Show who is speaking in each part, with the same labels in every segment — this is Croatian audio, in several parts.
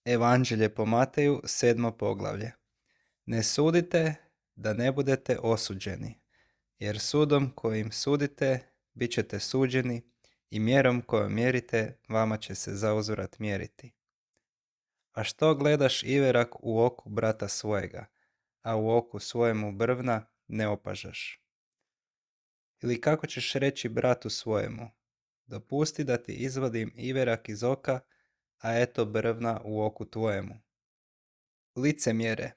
Speaker 1: Evanđelje po Mateju, 7. poglavlje. Ne sudite da ne budete osuđeni, jer sudom kojim sudite, bit ćete suđeni i mjerom kojom mjerite, vama će se zauzvrat mjeriti. A što gledaš iverak u oku brata svojega, a u oku svojemu brvna ne opažaš? Ili kako ćeš reći bratu svojemu, dopusti da ti izvadim iverak iz oka, a eto brvna u oku tvojemu? Licemjere,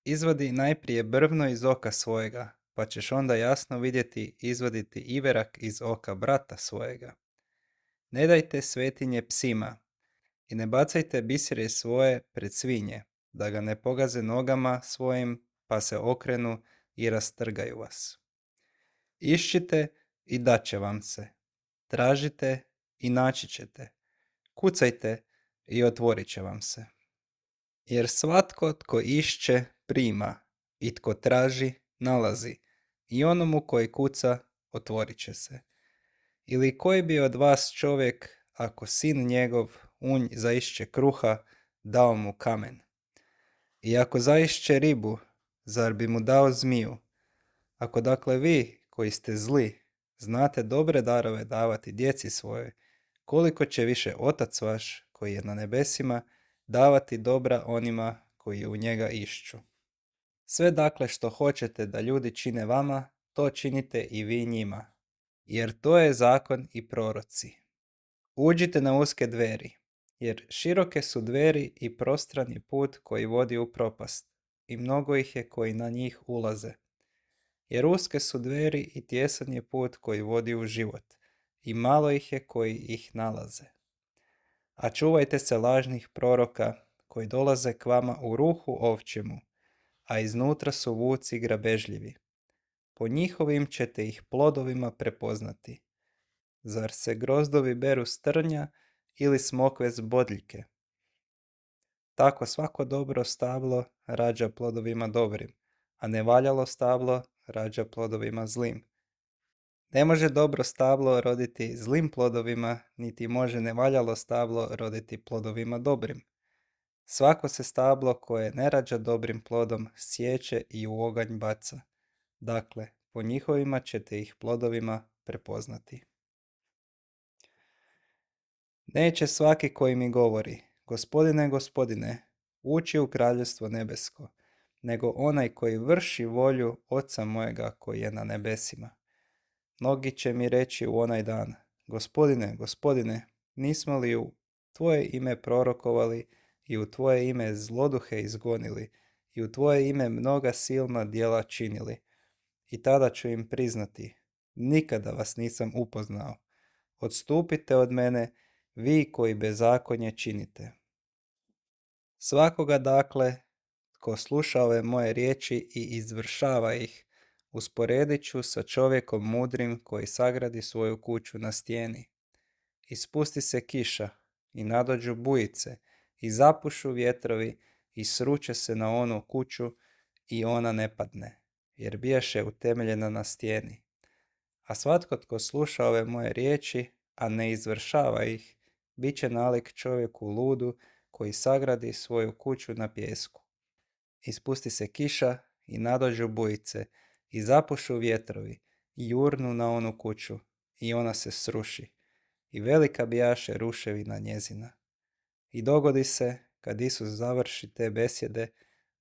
Speaker 1: izvadi najprije brvno iz oka svojega, pa ćeš onda jasno vidjeti izvaditi iverak iz oka brata svojega. Ne dajte svetinje psima i ne bacajte bisere svoje pred svinje, da ga ne pogaze nogama svojim, pa se okrenu i rastrgaju vas. Iščite i daće vam se. Tražite i naći ćete. Kucajte i otvorit će vam se. Jer svatko tko išće, prima, i tko traži, nalazi, i onomu koji kuca, otvorit će se. Ili koji bi od vas čovjek, ako sin njegov zaišće kruha, dao mu kamen? I ako zaišće ribu, zar bi mu dao zmiju? Ako dakle vi, koji ste zli, znate dobre darove davati djeci svojoj, koliko će više Otac vaš, koji je na nebesima, davati dobra onima koji u njega išću. Sve dakle što hoćete da ljudi čine vama, to činite i vi njima, jer to je zakon i proroci. Uđite na uske dveri, jer široke su dveri i prostran je put koji vodi u propast, i mnogo ih je koji na njih ulaze. Jer uske su dveri i tjesan je put koji vodi u život, i malo ih je koji ih nalaze. A čuvajte se lažnih proroka koji dolaze k vama u ruhu ovčjemu, a iznutra su vuci grabežljivi. Po njihovim ćete ih plodovima prepoznati. Zar se grozdovi beru s trnja ili smokve s bodljike? Tako svako dobro stablo rađa plodovima dobrim, a nevaljalo stablo rađa plodovima zlim. Ne može dobro stablo roditi zlim plodovima, niti može nevaljalo stablo roditi plodovima dobrim. Svako se stablo koje ne rađa dobrim plodom sječe i u oganj baca. Dakle, po njihovima ćete ih plodovima prepoznati. Neće svaki koji mi govori, Gospodine, Gospodine, ući u kraljevstvo nebesko, nego onaj koji vrši volju Oca mojega koji je na nebesima. Mnogi će mi reći u onaj dan, Gospodine, Gospodine, nismo li u Tvoje ime prorokovali i u Tvoje ime zloduhe izgonili i u Tvoje ime mnoga silna djela činili? I tada ću im priznati, nikada vas nisam upoznao. Odstupite od mene, vi koji bezakonje činite. Svakoga dakle, tko sluša ove moje riječi i izvršava ih, usporedit ću sa čovjekom mudrim koji sagradi svoju kuću na stijeni. Ispusti se kiša i nadođu bujice i zapušu vjetrovi i sruče se na onu kuću i ona ne padne, jer bijaše utemeljena na stijeni. A svatko tko sluša ove moje riječi, a ne izvršava ih, bit će nalik čovjeku ludu koji sagradi svoju kuću na pijesku. Ispusti se kiša i nadođu bujice i zapušu vjetrovi i jurnu na onu kuću i ona se sruši i velika bijaše ruševina njezina. I dogodi se, kad Isus završi te besjede,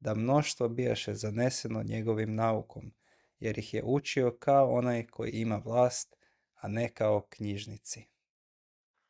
Speaker 1: da mnoštvo bijaše zaneseno njegovim naukom, jer ih je učio kao onaj koji ima vlast, a ne kao knjižnici.